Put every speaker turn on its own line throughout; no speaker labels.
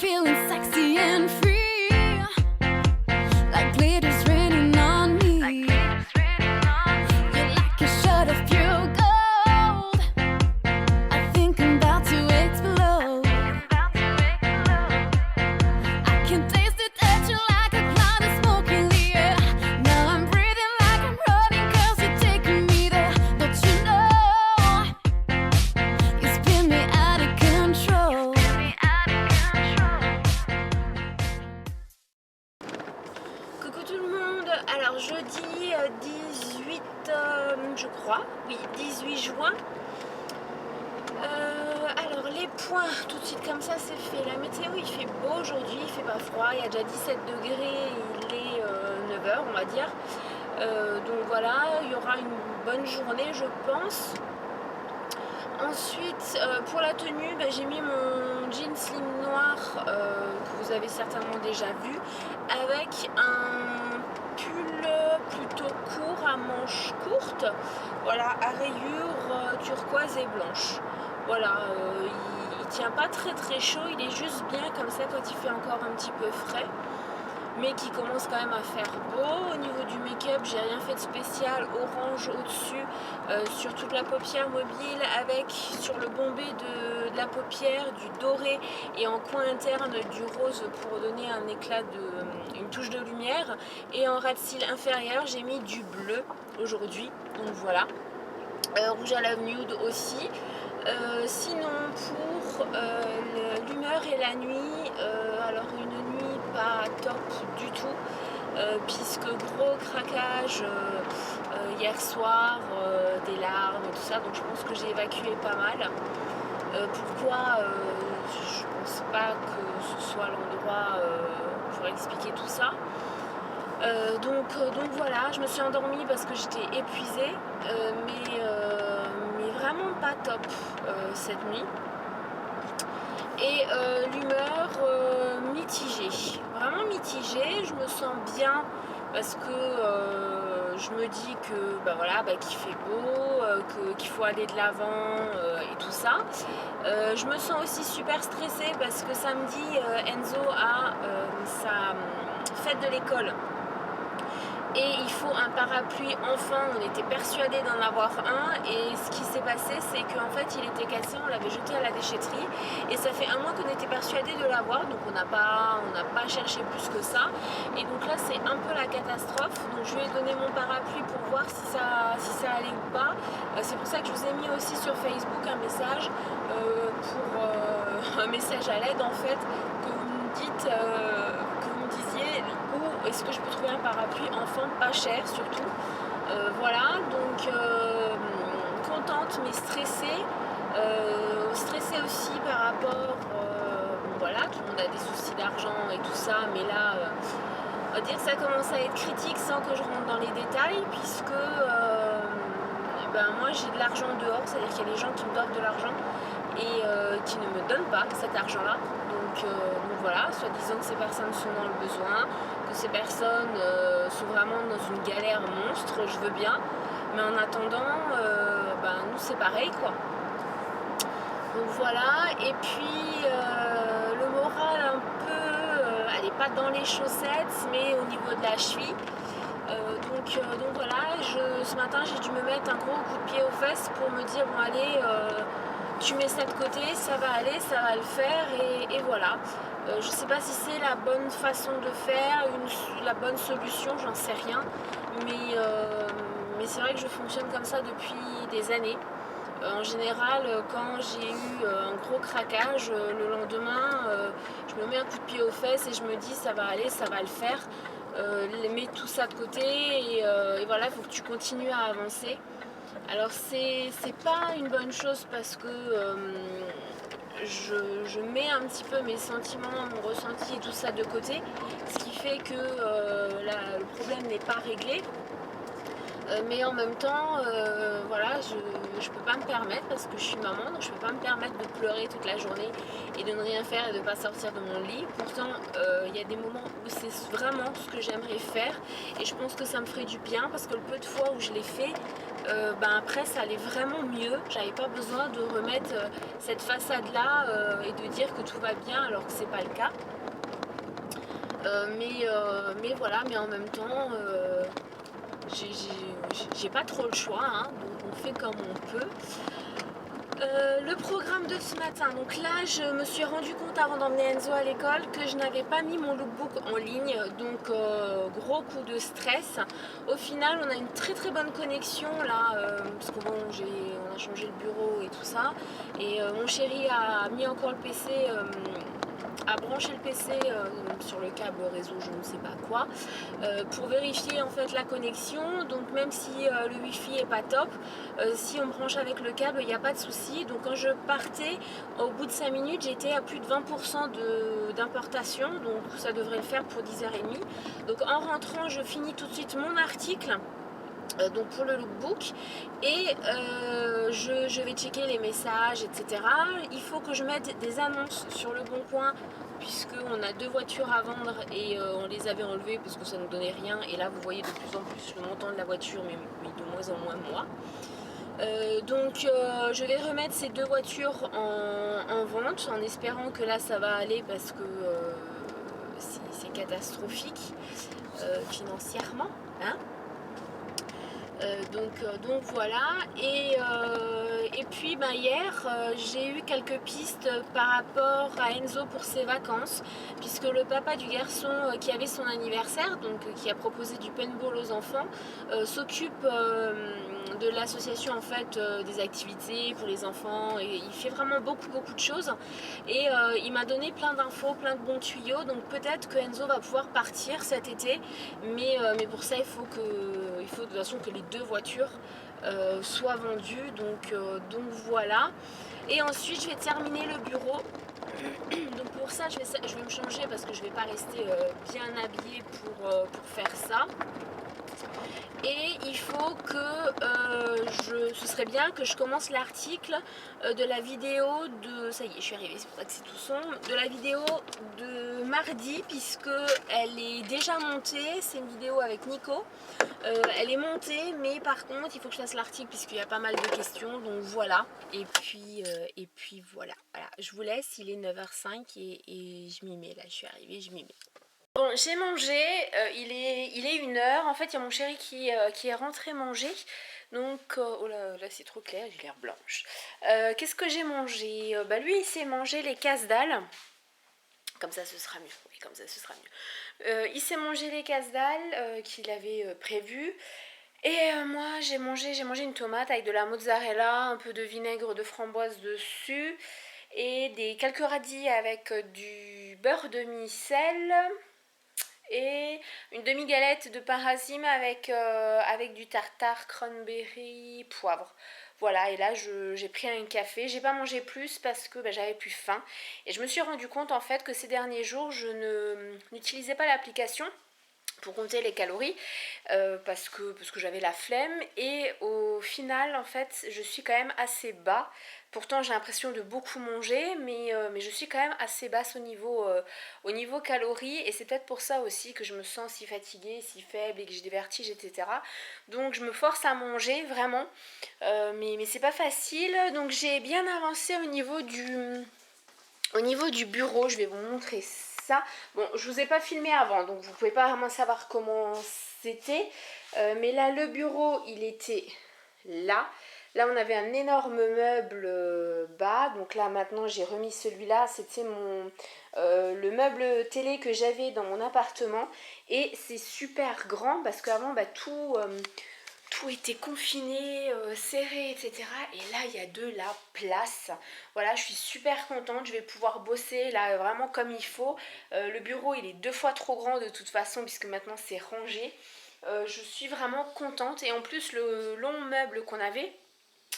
Feeling sexy and free, like glitters raining on me. You're like a shot of pure gold. I think I'm about to explode. I can taste it touching like a cloud of smoke in the air. Now I'm breathing like I'm running 'cause you're taking me there. Don't you know? You spin me out of control.
Coucou tout le monde, alors jeudi 18 je crois, oui 18 juin. Alors les points, tout de suite comme ça c'est fait. La météo il fait beau aujourd'hui, il fait pas froid, il y a déjà 17 degrés, il est 9h on va dire. Donc voilà, il y aura une bonne journée je pense. Ensuite, pour la tenue, j'ai mis mon jean slim noir que vous avez certainement déjà vu, avec un pull plutôt court à manches courtes, voilà, à rayures turquoise et blanche. Voilà, il tient pas très très chaud, il est juste bien comme ça quand il fait encore un petit peu frais, mais qui commence quand même à faire beau. Au niveau du make-up, j'ai rien fait de spécial, orange au-dessus, sur toute la paupière mobile, avec sur le bombé de la paupière du doré et en coin interne du rose pour donner un éclat une touche de lumière. Et en ras de cils inférieur, j'ai mis du bleu aujourd'hui, donc voilà. Rouge à lèvres nude aussi. Sinon pour l'humeur et la nuit, alors une nuit pas top du tout, puisque gros craquage hier soir, des larmes et tout ça, donc je pense que j'ai évacué pas mal. Pourquoi je pense pas que ce soit l'endroit pour expliquer tout ça. Donc voilà, je me suis endormie parce que j'étais épuisée, mais vraiment pas top cette nuit. Et l'humeur mitigée, vraiment mitigée. Je me sens bien parce que je me dis que voilà, qu'il fait beau, qu'il faut aller de l'avant et tout ça. Je me sens aussi super stressée parce que samedi Enzo a sa fête de l'école. Et il faut un parapluie enfant, on était persuadés d'en avoir un, et ce qui s'est passé c'est qu'en fait il était cassé, on l'avait jeté à la déchetterie et ça fait un mois qu'on était persuadés de l'avoir, donc on n'a pas cherché plus que ça, et donc là c'est un peu la catastrophe. Donc je lui ai donné mon parapluie pour voir si ça allait ou pas. C'est pour ça que je vous ai mis aussi sur Facebook un message un message à l'aide en fait, que vous me dites, que vous me disiez où est-ce que je peux trouver un parapluie enfant pas cher surtout. Voilà, donc contente mais stressée. Stressée aussi par rapport, voilà, tout le monde a des soucis d'argent et tout ça, mais là on va dire que ça commence à être critique sans que je rentre dans les détails, puisque moi j'ai de l'argent dehors, c'est-à-dire qu'il y a des gens qui me donnent de l'argent et qui ne me donnent pas cet argent-là. Donc voilà, soi-disant que ces personnes sont dans le besoin, que ces personnes sont vraiment dans une galère monstre, je veux bien, mais en attendant, nous c'est pareil quoi. Donc voilà, et puis le moral un peu, elle n'est pas dans les chaussettes, mais au niveau de la cheville. Donc voilà, ce matin j'ai dû me mettre un gros coup de pied aux fesses pour me dire bon allez, tu mets ça de côté, ça va aller, ça va le faire, et voilà. Je sais pas si c'est la bonne façon de faire, la bonne solution, j'en sais rien, mais c'est vrai que je fonctionne comme ça depuis des années. En général, quand j'ai eu un gros craquage, le lendemain, je me mets un coup de pied aux fesses et je me dis ça va aller, ça va le faire. Mets tout ça de côté et voilà, il faut que tu continues à avancer. Alors c'est pas une bonne chose parce que je mets un petit peu mes sentiments, mon ressenti et tout ça de côté, ce qui fait que le problème n'est pas réglé. Mais en même temps, voilà, je peux pas me permettre parce que je suis maman, donc je peux pas me permettre de pleurer toute la journée et de ne rien faire et de pas sortir de mon lit. Pourtant, il y a des moments où c'est vraiment ce que j'aimerais faire et je pense que ça me ferait du bien parce que le peu de fois où je l'ai fait, Après ça allait vraiment mieux. J'avais pas besoin de remettre cette façade là et de dire que tout va bien alors que c'est pas le cas. Mais voilà, mais en même temps j'ai pas trop le choix, hein, donc on fait comme on peut. Le programme de ce matin, donc là je me suis rendu compte avant d'emmener Enzo à l'école que je n'avais pas mis mon lookbook en ligne, donc gros coup de stress. Au final on a une très très bonne connexion là, parce que bon on a changé le bureau et tout ça, et mon chéri a mis encore le PC, a branché le PC sur le câble réseau je ne sais pas quoi, pour vérifier en fait la connexion. Donc même si le wifi est pas top, si on branche avec le câble il n'y a pas de souci. Donc quand je partais, au bout de 5 minutes j'étais à plus de 20% d'importation, donc ça devrait le faire pour 10h30. Donc en rentrant je finis tout de suite mon article, donc pour le lookbook, et je vais checker les messages, etc. Il faut que je mette des annonces sur le Bon Coin, puisqu'on a 2 voitures à vendre et on les avait enlevées parce que ça ne nous donnait rien. Et là vous voyez de plus en plus le montant de la voiture, mais de moins en moins moi. Donc je vais remettre ces 2 voitures en vente en espérant que là ça va aller, parce que c'est catastrophique financièrement, hein. Donc voilà, et puis hier j'ai eu quelques pistes par rapport à Enzo pour ses vacances, puisque le papa du garçon qui avait son anniversaire, donc qui a proposé du paintball aux enfants, s'occupe de l'association en fait, des activités pour les enfants, et il fait vraiment beaucoup de choses, et il m'a donné plein d'infos, plein de bons tuyaux. Donc peut-être que Enzo va pouvoir partir cet été, mais pour ça il faut de toute façon que les 2 voitures soient vendues, donc voilà. Et ensuite je vais terminer le bureau. Donc pour ça je vais me changer, parce que je vais pas rester bien habillée pour faire ça. Et il faut que ce serait bien que je commence l'article de la vidéo de, ça y est je suis arrivée, c'est pour ça que c'est tout son, de la vidéo de mardi, puisque elle est déjà montée. C'est une vidéo avec Nico, elle est montée, mais par contre il faut que je fasse l'article puisqu'il y a pas mal de questions, donc voilà. Et puis voilà, je vous laisse, il est 9h05 et je m'y mets là, je suis arrivée, je m'y mets. Bon, j'ai mangé, il est 1h. En fait, il y a mon chéri qui est rentré manger. Donc, oh là c'est trop clair, j'ai l'air blanche. Qu'est-ce que j'ai mangé? Lui, il s'est mangé les casse-dalles. Comme ça, ce sera mieux. Oui, comme ça, ce sera mieux. Il s'est mangé les casse-dalles qu'il avait prévues. Et moi, j'ai mangé une tomate avec de la mozzarella, un peu de vinaigre de framboise dessus, et quelques radis avec du beurre demi-sel, et une demi-galette de pain racine avec du tartare, cranberry, poivre. Voilà, et là j'ai pris un café. J'ai pas mangé plus parce que j'avais plus faim. Et je me suis rendu compte en fait que ces derniers jours je n'utilisais pas l'application pour compter les calories, parce que j'avais la flemme, et au final en fait je suis quand même assez bas. Pourtant j'ai l'impression de beaucoup manger, mais je suis quand même assez basse au niveau calories, et c'est peut-être pour ça aussi que je me sens si fatiguée, si faible, et que j'ai des vertiges, etc. Donc je me force à manger vraiment, mais c'est pas facile. Donc j'ai bien avancé au niveau du bureau. Je vais vous montrer ça. Bon, je vous ai pas filmé avant, donc vous pouvez pas vraiment savoir comment c'était. Mais là, le bureau, il était là. Là, on avait un énorme meuble bas. Donc là, maintenant, j'ai remis celui-là. C'était le meuble télé que j'avais dans mon appartement. Et c'est super grand parce qu'avant, tout était confiné, serré, etc. Et là, il y a de la place. Voilà, je suis super contente. Je vais pouvoir bosser là vraiment comme il faut. Le bureau, il est 2 fois trop grand de toute façon, puisque maintenant c'est rangé. Je suis vraiment contente. Et en plus, le long meuble qu'on avait,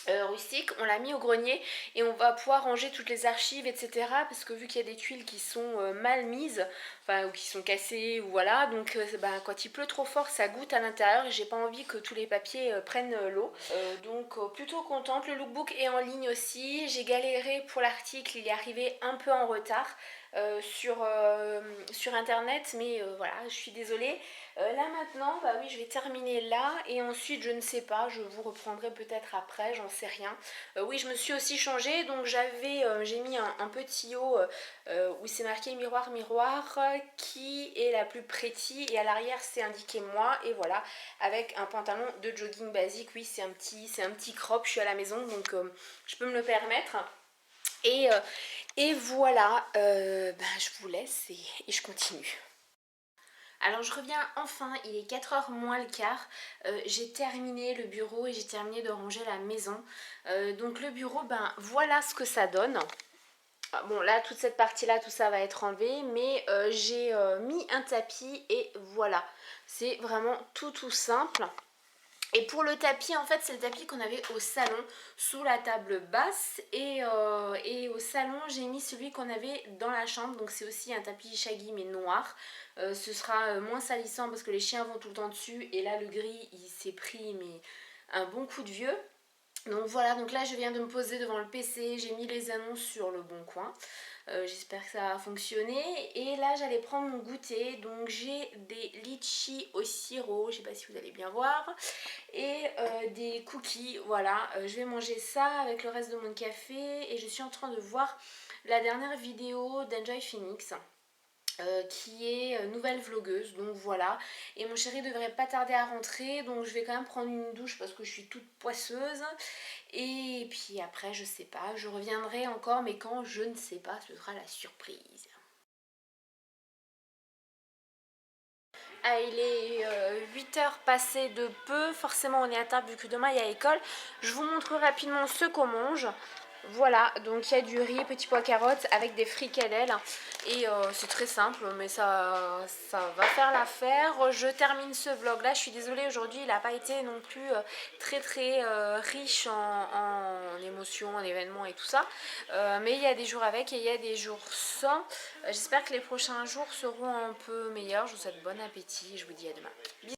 rustique, on l'a mis au grenier, et on va pouvoir ranger toutes les archives, etc. Parce que vu qu'il y a des tuiles qui sont mal mises, enfin, ou qui sont cassées, ou voilà, donc quand il pleut trop fort ça goutte à l'intérieur, et j'ai pas envie que tous les papiers prennent l'eau. Donc plutôt contente. Le lookbook est en ligne aussi. J'ai galéré pour l'article, il est arrivé un peu en retard. sur internet, mais voilà, je suis désolée. Là maintenant, bah oui, je vais terminer là et ensuite je ne sais pas, je vous reprendrai peut-être après, j'en sais rien. Oui, je me suis aussi changée, donc j'ai mis un petit haut où c'est marqué miroir miroir qui est la plus pretty et à l'arrière c'est indiqué moi et voilà, avec un pantalon de jogging basique. Oui, c'est un petit crop, je suis à la maison donc je peux me le permettre. Et voilà, je vous laisse et je continue. Alors je reviens enfin, il est 4h moins le quart, j'ai terminé le bureau et j'ai terminé de ranger la maison. Donc le bureau, voilà ce que ça donne. Bon là toute cette partie là, tout ça va être enlevé, mais j'ai mis un tapis et voilà. C'est vraiment tout simple. Et pour le tapis, en fait, c'est le tapis qu'on avait au salon, sous la table basse. Et au salon, j'ai mis celui qu'on avait dans la chambre. Donc c'est aussi un tapis shaggy mais noir. Ce sera moins salissant parce que les chiens vont tout le temps dessus. Et là, le gris, il s'est pris mais un bon coup de vieux. Donc voilà, donc là je viens de me poser devant le PC, j'ai mis les annonces sur le bon coin. J'espère que ça va fonctionner. Et là j'allais prendre mon goûter, donc j'ai des litchis au sirop, je sais pas si vous allez bien voir, et des cookies, voilà. Je vais manger ça avec le reste de mon café et je suis en train de voir la dernière vidéo d'Enjoy Phoenix. Qui est nouvelle vlogueuse, donc voilà. Et mon chéri devrait pas tarder à rentrer, donc je vais quand même prendre une douche parce que je suis toute poisseuse. Et puis après, je sais pas, je reviendrai encore, mais quand, je ne sais pas, ce sera la surprise. Ah, il est 8h passées de peu, forcément on est à table vu que demain il y a école. Je vous montre rapidement ce qu'on mange. Voilà, donc il y a du riz, petits pois carottes avec des fricadelles et c'est très simple mais ça va faire l'affaire. Je termine ce vlog là, je suis désolée aujourd'hui il n'a pas été non plus très riche en émotions, en événements et tout ça. Mais il y a des jours avec et il y a des jours sans. J'espère que les prochains jours seront un peu meilleurs. Je vous souhaite bon appétit et je vous dis à demain. Bisous.